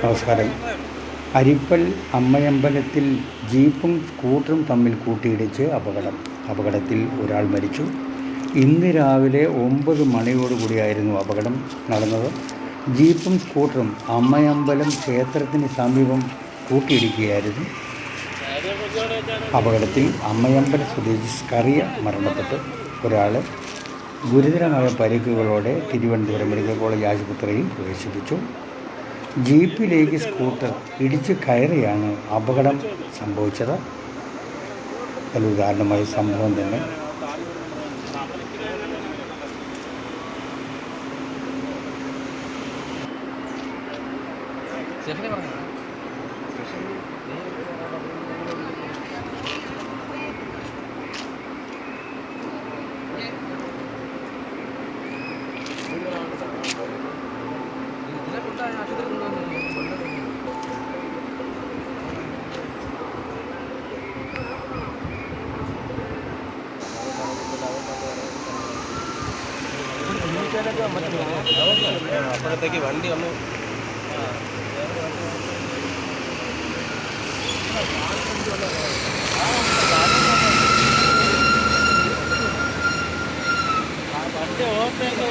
നമസ്കാരം. അരിപ്പൽ അമ്മയമ്പലത്തിൽ ജീപ്പും സ്കൂട്ടറും തമ്മിൽ കൂട്ടിയിടിച്ച് അപകടത്തിൽ ഒരാൾ മരിച്ചു. ഇന്ന് രാവിലെ 9 മണിയോടുകൂടിയായിരുന്നു അപകടം നടന്നത്. ജീപ്പും സ്കൂട്ടറും അമ്മയമ്പലം ക്ഷേത്രത്തിന് സമീപം കൂട്ടിയിടിക്കുകയായിരുന്നു. അപകടത്തിൽ അമ്മയമ്പലം സ്വദേശി സ്കറിയ മരണപ്പെട്ടു. ഒരാൾ ഗുരുതരമായ പരിക്കുകളോടെ തിരുവനന്തപുരം മെഡിക്കൽ കോളേജ് ആശുപത്രിയിൽ പ്രവേശിപ്പിച്ചു. ജീപ്പിലേക്ക് സ്കൂട്ടർ ഇടിച്ച് കയറിയാണ് അപകടം സംഭവിച്ചത്. വലിയ ദാരുണമായ സംഭവം തന്നെ. അപ്പോഴത്തേക്ക് വണ്ടി വന്നു. വണ്ടി ഓവർടേക്ക്